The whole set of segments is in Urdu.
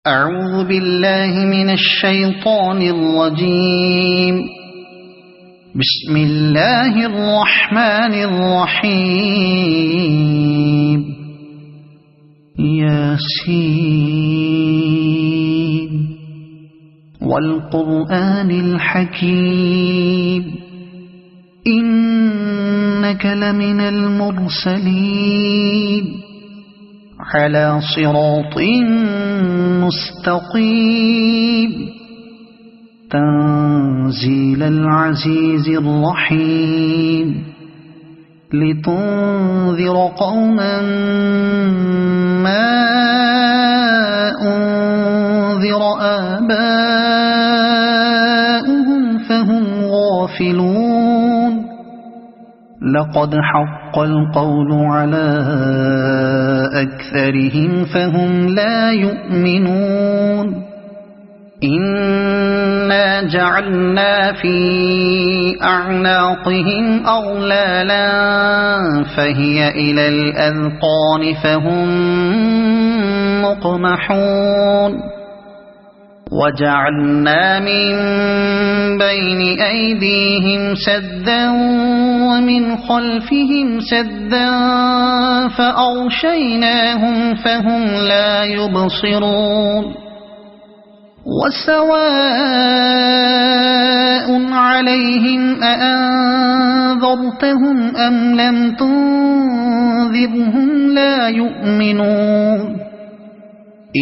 أعوذ بالله من الشيطان الرجيم. بسم الله الرحمن الرحيم. ياسين والقرآن الحكيم إنك لمن المرسلين على صراط مستقيم تنزيل العزيز الرحيم لتنذر قوما ما أنذر آباؤهم فهم غافلون. لقد حق القول على أكثرهم فهم لا يؤمنون. إنا جعلنا في أعناقهم أغلالا فهي إلى الأذقان فهم مقمحون. وجعلنا من بين أيديهم سدا ومن خلفهم سدا فأغشيناهم فهم لا يبصرون. وسواء عليهم أأنذرتهم أم لم تنذرهم لا يؤمنون.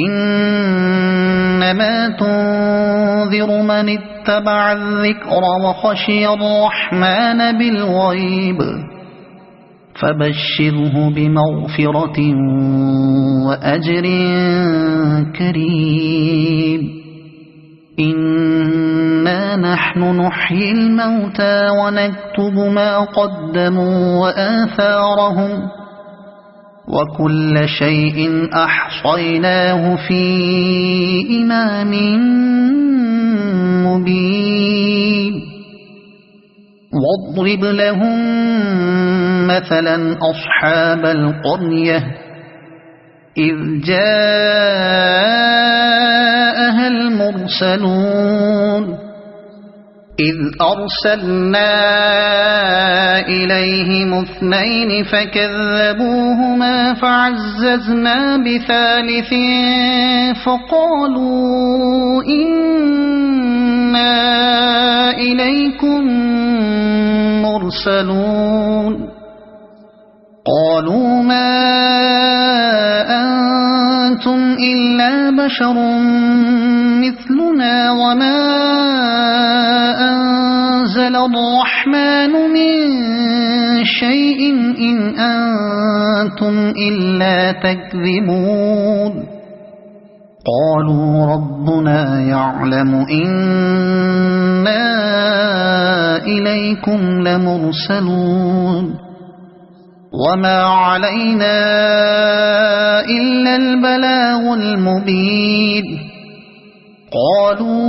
إنما تنذر من اتبع الذكر وخشي الرحمن بالغيب فبشره بمغفرة وأجر كريم. إنا نحن نحيي الموتى ونكتب ما قدموا وآثارهم وكل شيء أحصيناه في إمام مبين. واضرب لهم مثلا أصحاب القرية إذ جاءها المرسلون إذ أرسلنا إليهم اثنين فكذبوهما فعززنا بثالث فقالوا إنا إليكم مرسلون. قالوا ما أنتم إلا بشر مثلنا وما أنزل الرحمن من شيء إن أنتم إلا تكذبون. قالوا ربنا يعلم إنا إليكم لمرسلون وما علينا إلا البلاغ المبين. قالوا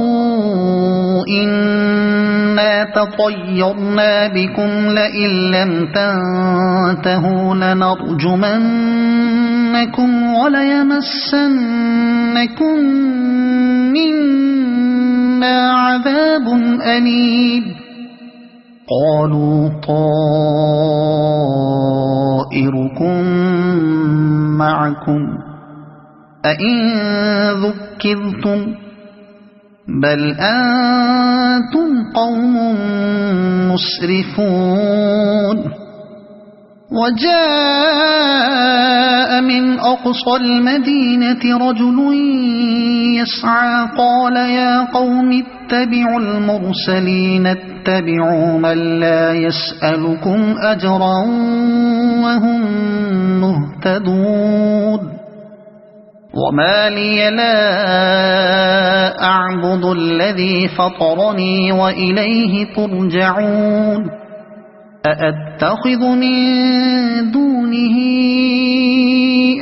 إنا تطيرنا بكم لئن لم تنتهوا لنرجمنكم وليمسنكم منا عذاب أليم. قالوا طائركم معكم أئن ذكرتم بل أنتم قوم مسرفون. وجاء من أقصى المدينة رجل يسعى قال يا قوم اتبعوا المرسلين اتبعوا من لا يسألكم أجرا وهم مهتدون. وما لي لا أعبد الذي فطرني وإليه ترجعون. أأتخذ من دونه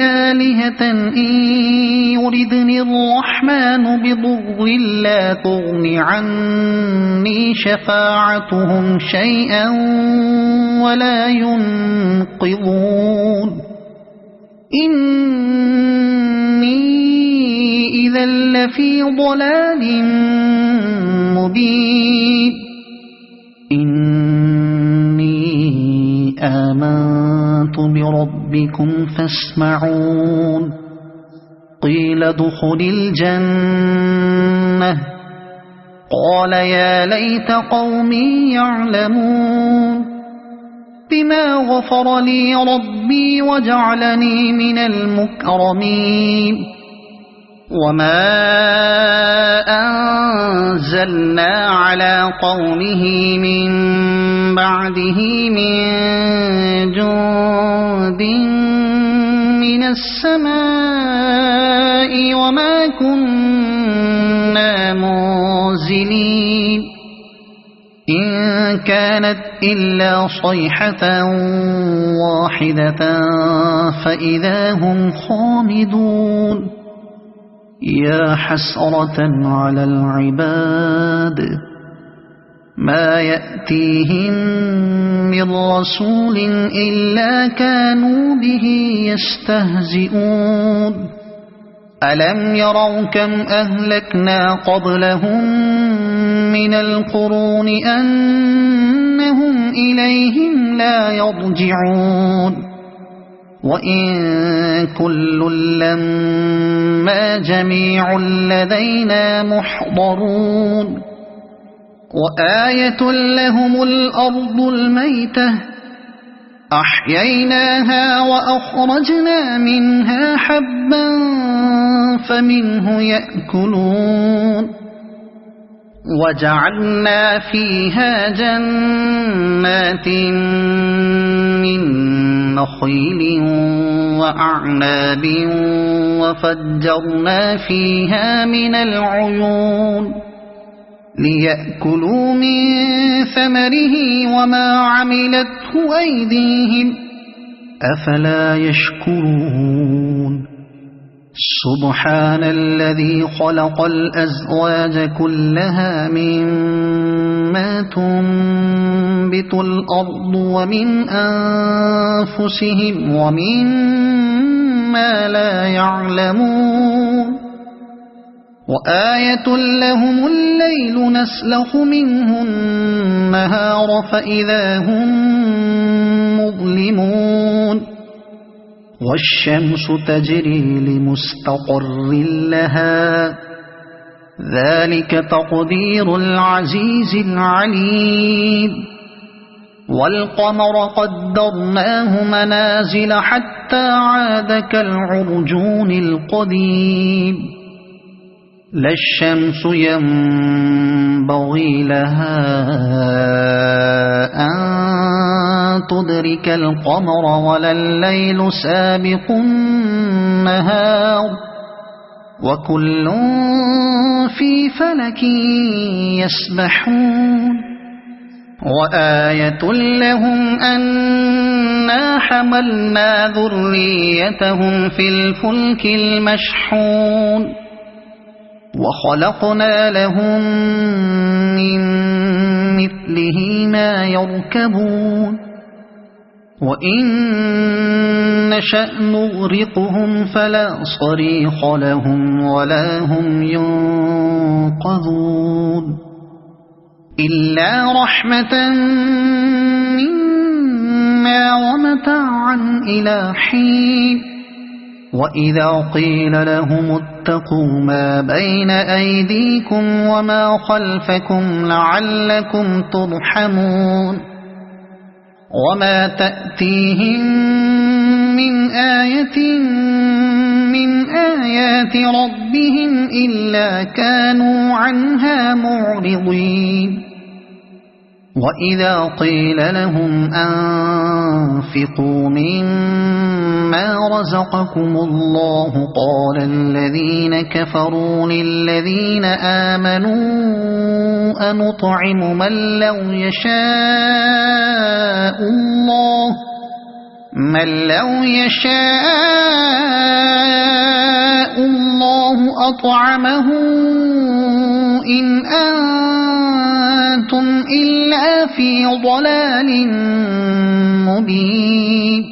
آلهة إن يردني الرحمن بضر لا تغن عني شفاعتهم شيئا ولا ينقذون. إني إذا لفي ضلال مبين إني آمنت بربكم فاسمعون قيل ادخل الجنة قال يا ليت قومي يعلمون بما غفر لي ربي وجعلني من المكرمين وما أنزلنا على قومه من بعده من جند من السماء وما كنا منزلين إن كانت إلا صيحة واحدة فإذا هم خامدون يا حسرة على العباد ما يأتيهم من رسول إلا كانوا به يستهزئون ألم يروا كم أهلكنا قبلهم من القرون أنهم إليهم لا يرجعون وإن كل لما جميع لدينا محضرون وآية لهم الأرض الميتة أحييناها وأخرجنا منها حبا فمنه يأكلون وجعلنا فيها جنات من نخيل وأعناب وفجرنا فيها من العيون ليأكلوا من ثمره وما عملته أيديهم أفلا يشكرون سبحان الذي خلق الأزواج كلها مما تنبت الأرض ومن أنفسهم ومما لا يعلمون وآية لهم الليل نسلخ منه النهار فإذا هم مظلمون والشمس تجري لمستقر لها ذلك تقدير العزيز العليم والقمر قدرناه منازل حتى عاد كالعرجون القديم لا الشمس ينبغي لها أن تدرك القمر ولا الليل سابق النهار وكل في فلك يسبحون وآية لهم أنا حملنا ذريتهم في الفلك المشحون وخلقنا لهم من مثله ما يركبون وإن نشأ نغرقهم فلا صريخ لهم ولا هم ينقذون إلا رحمة منا ومتاعا إلى حين وإذا قيل لهم اتقوا ما بين أيديكم وما خلفكم لعلكم ترحمون وما تأتيهم من آية من آيات ربهم إلا كانوا عنها معرضين وإذا قيل لهم أنفقوا مما رزقكم الله قال الذين كفروا للذين آمنوا أنطعم من لو يشاء الله أطعمه إن أنتم إلا في ضلال مبين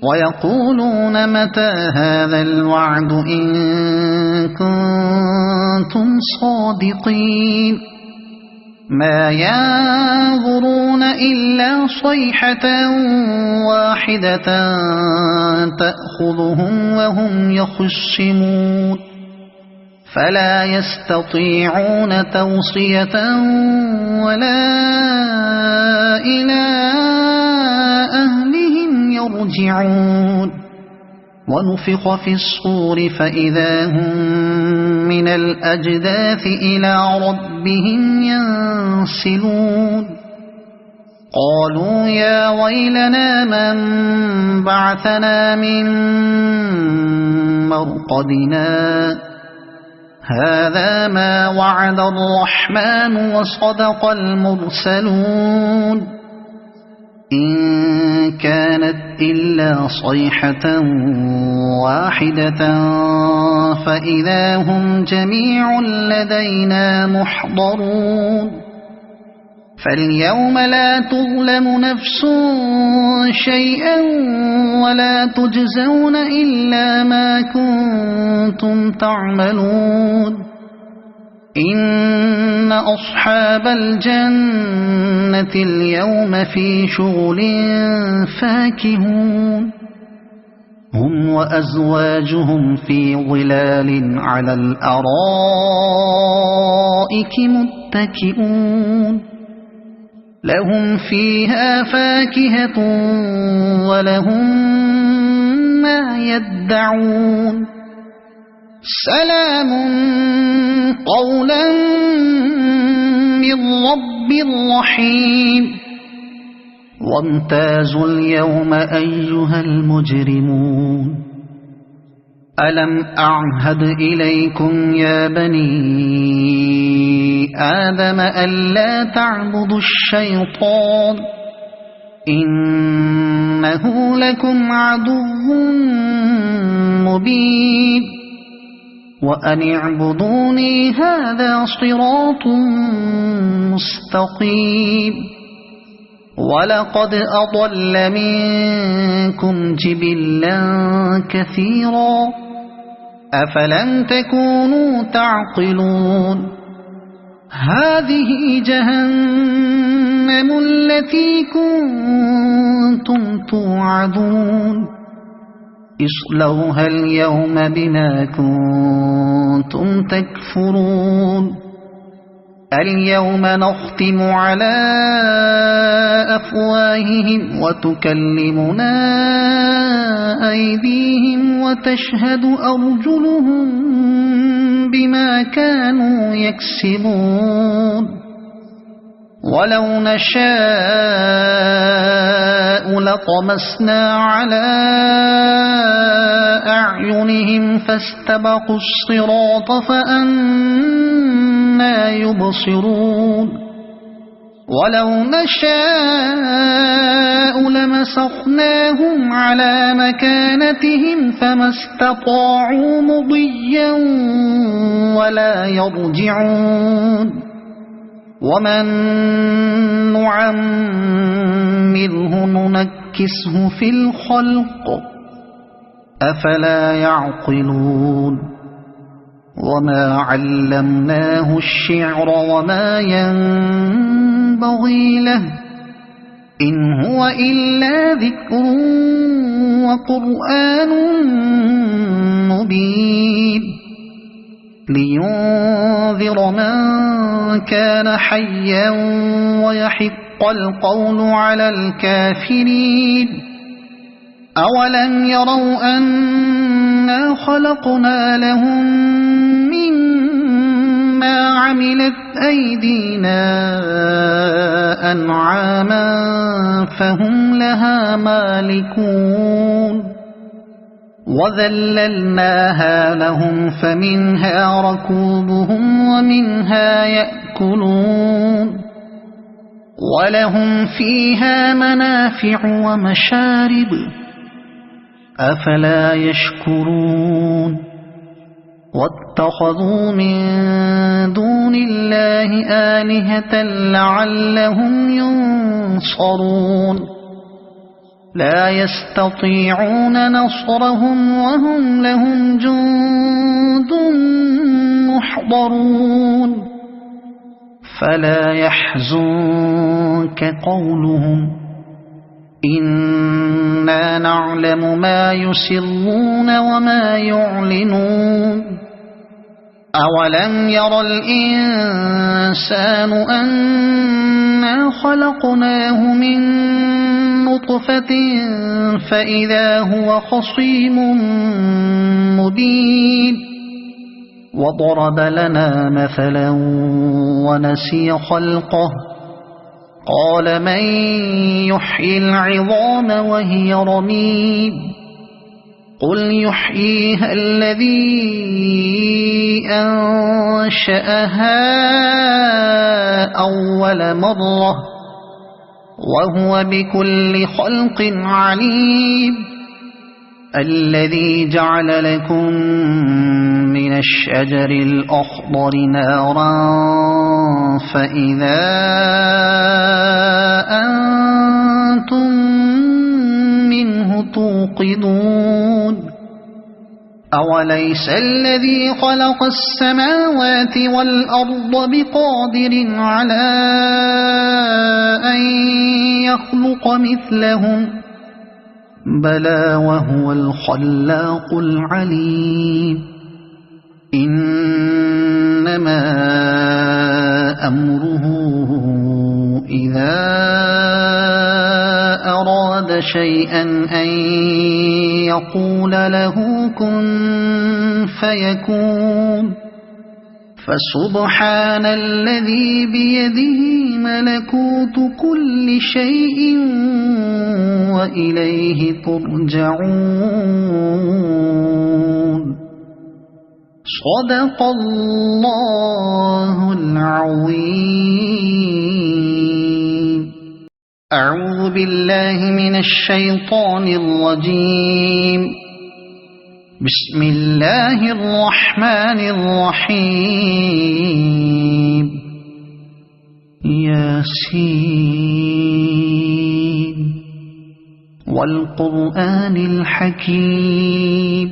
ويقولون متى هذا الوعد إن كنتم صادقين ما ينظرون إلا صيحة واحدة تأخذهم وهم يخصمون فلا يستطيعون توصية ولا إلى أهلهم يرجعون ونفخ في الصور فإذا هم من الأجداث إلى ربهم ينسلون قالوا يا ويلنا من بعثنا من مرقدنا هذا ما وعد الرحمن وصدق المرسلون إن كانت إلا صيحة واحدة فإذا هم جميع لدينا محضرون فاليوم لا تظلم نفس شيئا ولا تجزون إلا ما كنتم تعملون إن أصحاب الجنة اليوم في شغل فاكهون هم وأزواجهم في ظلال على الأرائك متكئون لهم فيها فاكهة ولهم ما يدعون سلام قولا من رب رحيم وامتازوا اليوم أيها المجرمون ألم أعهد إليكم يا بني آدم ألا تعبدوا الشيطان إنه لكم عدو مبين وأن اعبدوني هذا صراط مستقيم ولقد أضل منكم جبلا كثيرا أفلم تكونوا تعقلون هذه جهنم التي كنتم توعدون اصلوها اليوم بما كنتم تكفرون اليوم نختم على أفواههم وتكلمنا أيديهم وتشهد أرجلهم بما كانوا يكسبون ولو نشاء لطمسنا على أعينهم فاستبقوا الصراط فأنى يبصرون ولو نشاء لمسخناهم على مكانتهم فما استطاعوا مضيا ولا يرجعون ومن نعمره ننكسه في الخلق أفلا يعقلون وما علمناه الشعر وما ينبغي له إن هو إلا ذكر وقرآن مبين لينذر من كان حيا ويحق القول على الكافرين أولم يروا أنا خلقنا لهم مما عملت أيدينا أنعاما فهم لها مالكون وذللناها لهم فمنها ركوبهم ومنها يأكلون ولهم فيها منافع ومشارب أفلا يشكرون واتخذوا من دون الله آلهة لعلهم ينصرون لا يستطيعون نصرهم وهم لهم جند محضرون فلا يحزنك قولهم إنا نعلم ما يسرون وما يعلنون أولم ير الإنسان أنا خلقناه من نطفة فإذا هو خصيم مبين وضرب لنا مثلا ونسي خلقه قال من يحيي العظام وهي رميم قل يحييها الذي أنشأها أول مرة وهو بكل خلق عليم الذي جعل لكم من الشجر الأخضر نارا فإذا أنتم منه توقدون أوليس الذي خلق السماوات والأرض بقادر على أن يخلق مثلهم بلى وهو الخلاق العليم إنما أمره إذا أراد شيئا أن يقول له كن فيكون فسبحان الذي بيده ملكوت كل شيء وإليه ترجعون صدق الله العظيم أعوذ بالله من الشيطان الرجيم بسم الله الرحمن الرحيم ياسين والقرآن الحكيم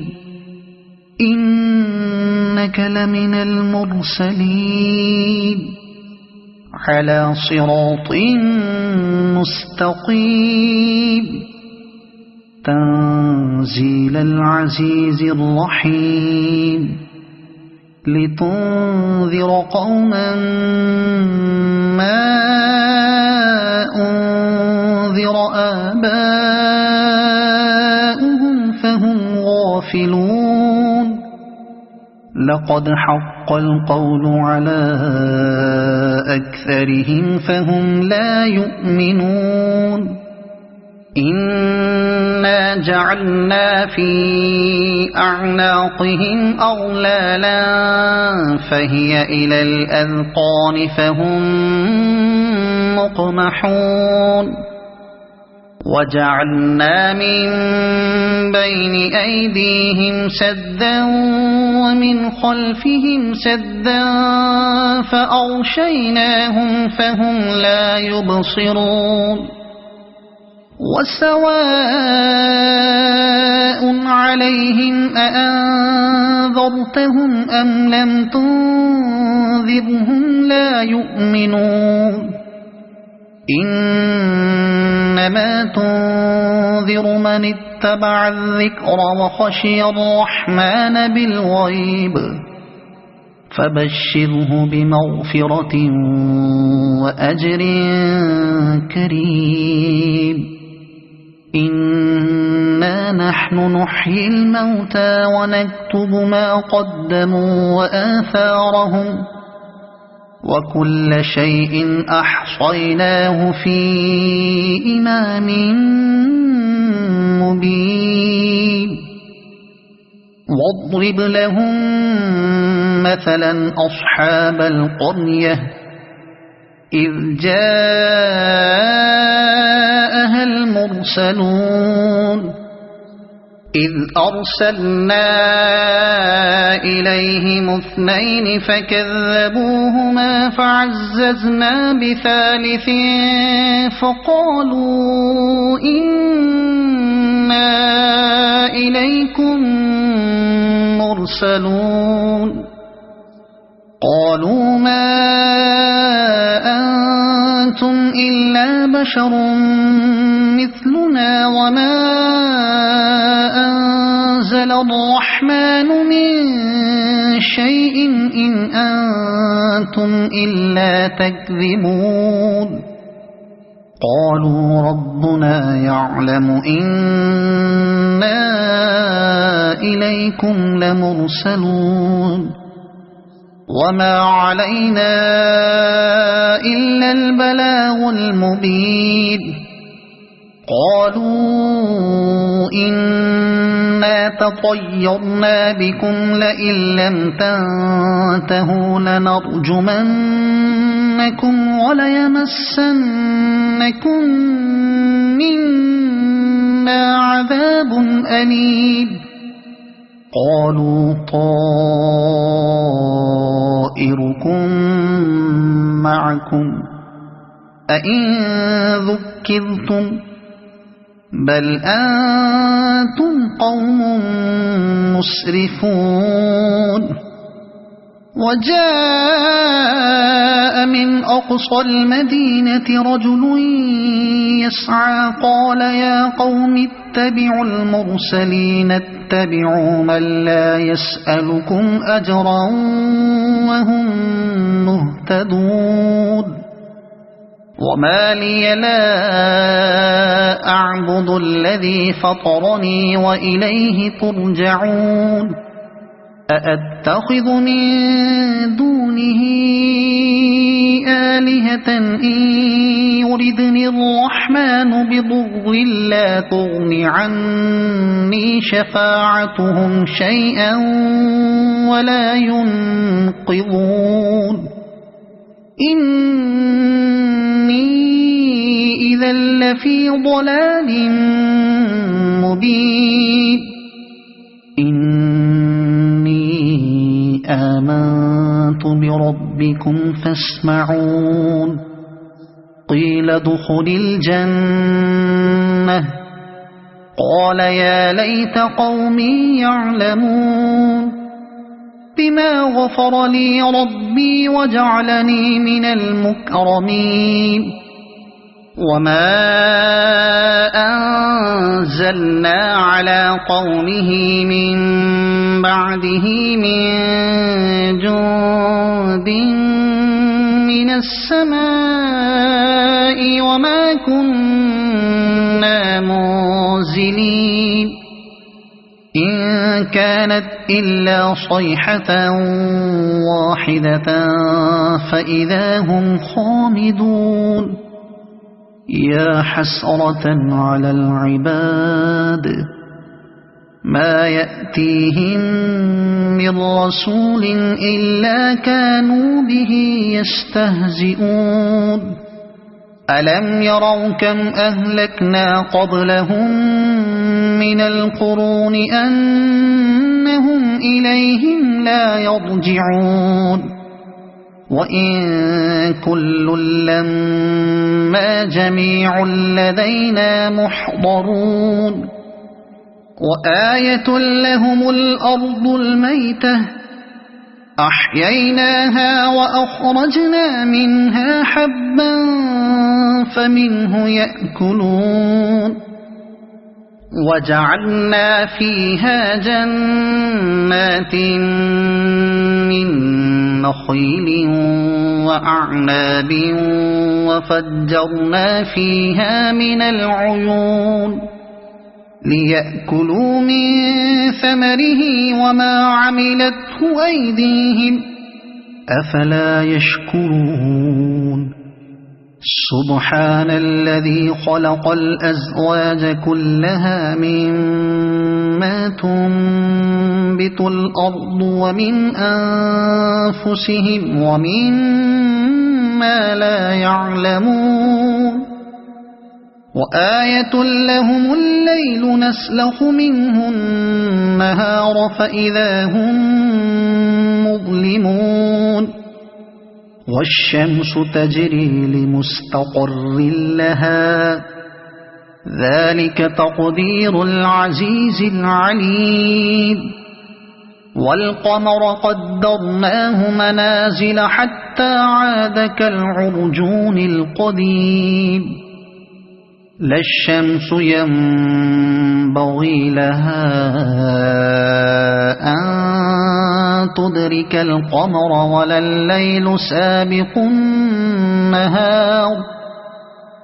إنك لمن المرسلين على صراط مستقيم تنزيل العزيز الرحيم لتنذر قوما ما أنذر آباؤهم فهم غافلون لقد حق القول على أكثرهم فهم لا يؤمنون إنا جعلنا في أعناقهم أغلالا فهي إلى الأذقان فهم مقمحون وجعلنا من بين أيديهم سدا ومن خلفهم سدا فأغشيناهم فهم لا يبصرون وسواء عليهم أأنذرتهم أم لم تنذرهم لا يؤمنون إنما تنذر من اتبع الذكر وخشي الرحمن بالغيب فبشره بمغفرة وأجر كريم إنا نحن نحيي الموتى ونكتب ما قدموا وآثارهم وكل شيء أحصيناه في إمام مبين واضرب لهم مثلا أصحاب القرية إذ جاءها المرسلون إذ أرسلنا إليهم 2 فكذبوهما فعززنا بثالث فقالوا إنا إليكم مرسلون قالوا ما أنتم إلا بشر مثلنا وما أنزل الرحمن من شيء إن أنتم إلا تكذبون قالوا ربنا يعلم إنا إليكم لمرسلون وما علينا إلا البلاغ المبين قالوا إنا تطيرنا بكم لئن لم تنتهوا لنرجمنكم وليمسنكم منا عذاب أليم قالوا طائركم معكم أئن ذكرتم بل أنتم قوم مسرفون وجاء من أقصى المدينة رجل يسعى قال يا قوم اتبعوا المرسلين اتبعوا من لا يسألكم أجرا وهم مهتدون وما لي لا أعبد الذي فطرني وإليه ترجعون أأتخذ من دونه آلهة إن يردني الرحمن بضر لا تغن عني شفاعتهم شيئا ولا ينقذون إني إذا لفي ضلال مبين إني آمنت بربكم فاسمعون قيل ادخل الجنة قال يا ليت قومي يعلمون بما غفر لي ربي وجعلني من المكرمين وما أنزلنا على قومه من بعده من جند من السماء وما كنا منزلين إن كانت إلا صيحة واحدة فإذا هم خامدون يا حسرة على العباد ما يأتيهم من رسول إلا كانوا به يستهزئون ألم يروا كم أهلكنا قبلهم من القرون أنهم إليهم لا يرجعون وإن كل لما جميع لدينا محضرون وآية لهم الأرض الميتة أحييناها وأخرجنا منها حبا فمنه يأكلون وجعلنا فيها جنات من نخيل وأعناب وفجرنا فيها من العيون ليأكلوا من ثمره وما عملته أيديهم أفلا يشكرون سبحان الذي خلق الأزواج كلها مما تنبت الأرض ومن أنفسهم ومما لا يعلمون وآية لهم الليل نسلخ منه النهار فإذا هم مظلمون والشمس تجري لمستقر لها ذلك تقدير العزيز العليم والقمر قدرناه منازل حتى عاد كالعرجون القديم لا الشمس ينبغي لها أن تدرك القمر ولا الليل سابق النهار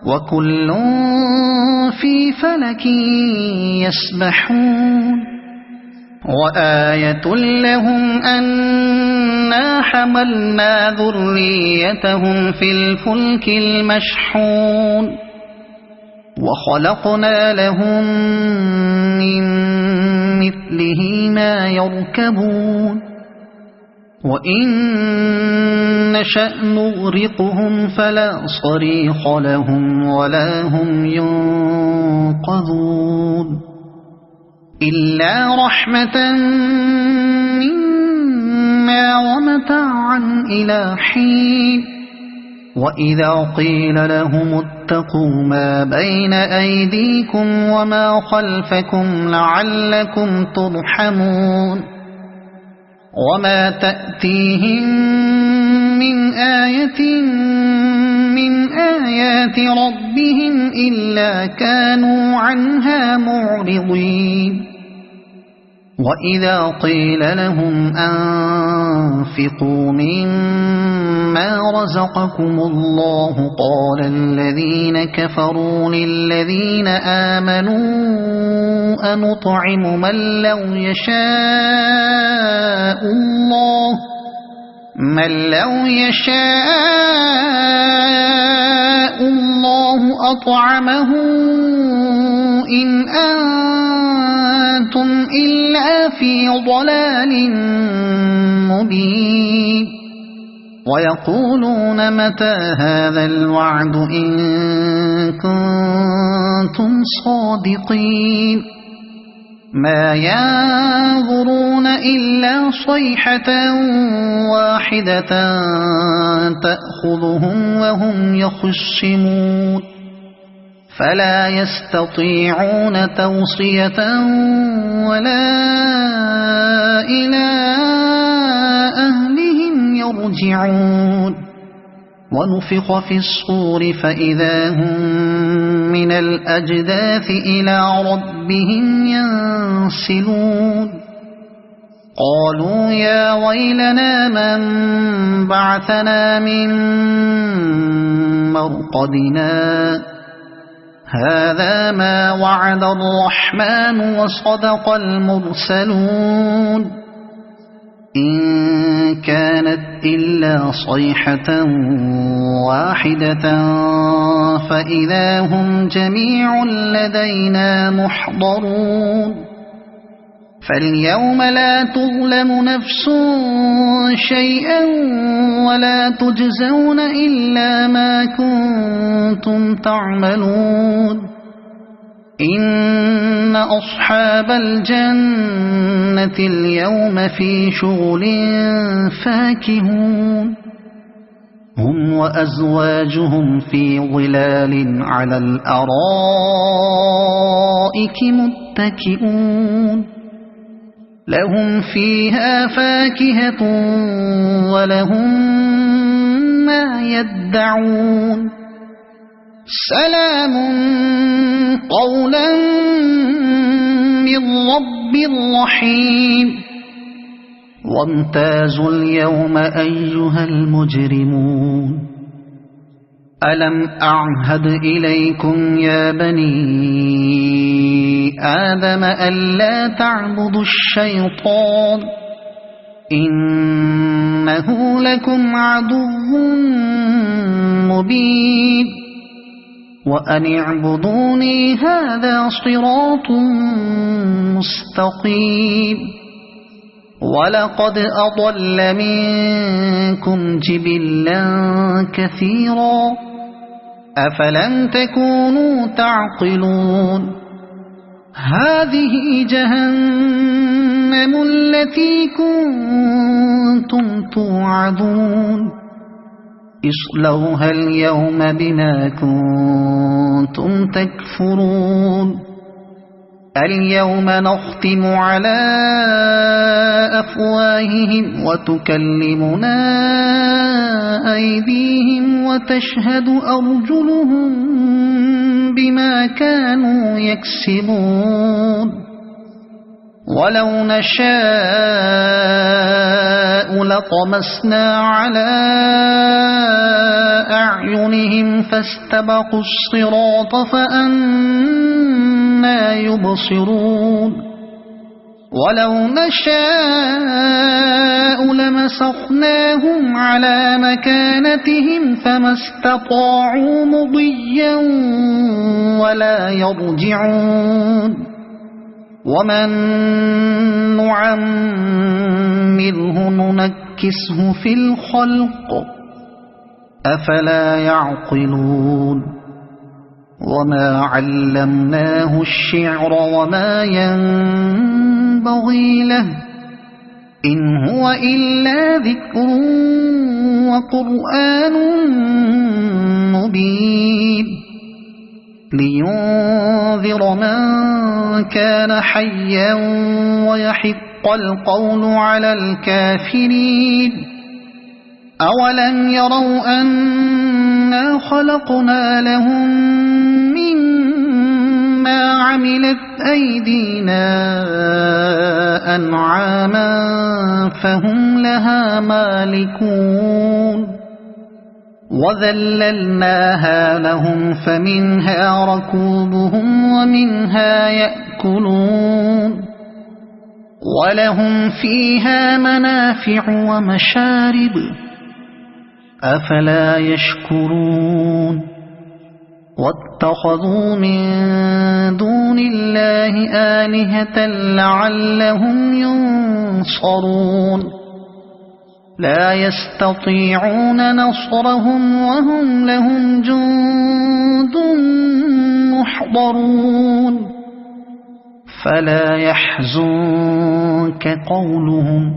وكل في فلك يسبحون وآية لهم أنا حملنا ذريتهم في الفلك المشحون وخلقنا لهم من مثله ما يركبون وإن نشأ نغرقهم فلا صريخ لهم ولا هم ينقذون إلا رحمة منا ومتاعا إلى حين وإذا قيل لهم اتقوا ما بين أيديكم وما خلفكم لعلكم ترحمون وما تأتيهم من آية من آيات ربهم إلا كانوا عنها معرضين وإذا قيل لهم أنفقوا مما رزقكم الله قال الذين كفروا للذين آمنوا أنطعم من لو يشاء الله أطعمه إن أنتم إلا في ضلال مبين ويقولون متى هذا الوعد إن كنتم صادقين ما ينظرون إلا صيحة واحدة تأخذهم وهم يخصمون فلا يستطيعون توصية ولا إلى أهلهم يرجعون ونفخ في الصور فإذا هم من الأجداث إلى ربهم ينسلون قالوا يا ويلنا من بعثنا من مرقدنا هذا ما وعد الرحمن وصدق المرسلون إن كانت إلا صيحة واحدة فإذا هم جميع لدينا محضرون فاليوم لا تظلم نفس شيئا ولا تجزون إلا ما كنتم تعملون إن أصحاب الجنة اليوم في شغل فاكهون هم وأزواجهم في ظلال على الأرائك متكئون لهم فيها فاكهة ولهم ما يدعون سلام قولا من رب رحيم وامتازوا اليوم أيها المجرمون ألم أعهد إليكم يا بني آدم ألا تعبدوا الشيطان إنه لكم عدو مبين وأن اعبدوني هذا صراط مستقيم ولقد أضل منكم جبلا كثيرا أفلم تكونوا تعقلون هذه جهنم التي كنتم توعدون اصلوها اليوم بما كنتم تكفرون اليوم نختم على أفواههم وتكلمنا أيديهم وتشهد أرجلهم بما كانوا يكسبون ولو نشاء لطمسنا على أعينهم فاستبقوا الصراط فأنى يبصرون ولو نشاء لمسخناهم على مكانتهم فما استطاعوا مضيا ولا يرجعون ومن نعمره ننكسه في الخلق أفلا يعقلون وما علمناه الشعر وما ينبغي له إن هو إلا ذكر وقرآن مبين لينذر من كان حيا ويحق القول على الكافرين أولم يروا أنا خلقنا لهم مما عملت أيدينا أنعاما فهم لها مالكون وذللناها لهم فمنها ركوبهم ومنها يأكلون ولهم فيها منافع ومشارب أفلا يشكرون واتخذوا من دون الله آلهة لعلهم ينصرون لا يستطيعون نصرهم وهم لهم جند محضرون فلا يحزنك قولهم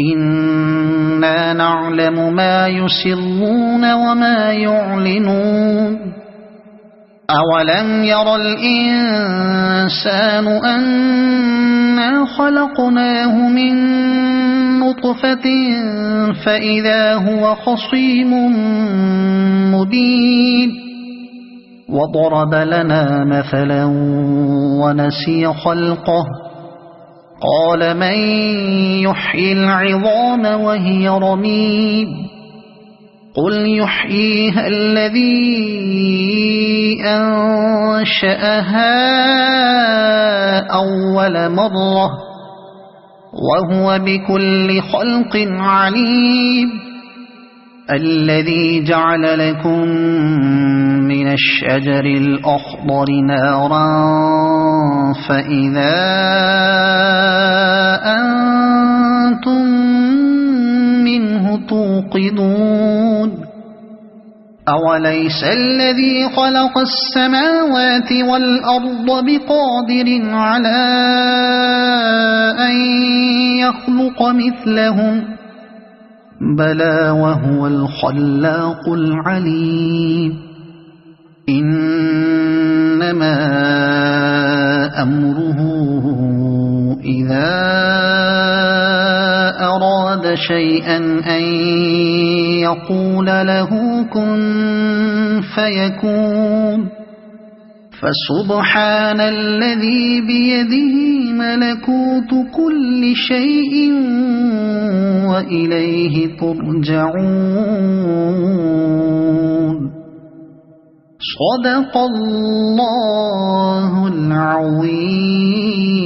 إنا نعلم ما يسرون وما يعلنون أولم ير الإنسان أنا خلقناه من نطفة فإذا هو خصيم مبين وضرب لنا مثلا ونسي خلقه قال من يحيي العظام وهي رميم قل يحييها الذي أنشأها أول مرة وهو بكل خلق عليم الذي جعل لكم من الشجر الأخضر نارا فإذا أنتم منه توقدون أوليس الذي خلق السماوات والأرض بقادر على أن يخلق مثلهم بلى وهو الخلاق العليم إنما أمره إذا أراد شيئا أن يقول له كن فيكون فسبحان الذي بيده ملكوت كل شيء وإليه ترجعون صدق الله العظيم.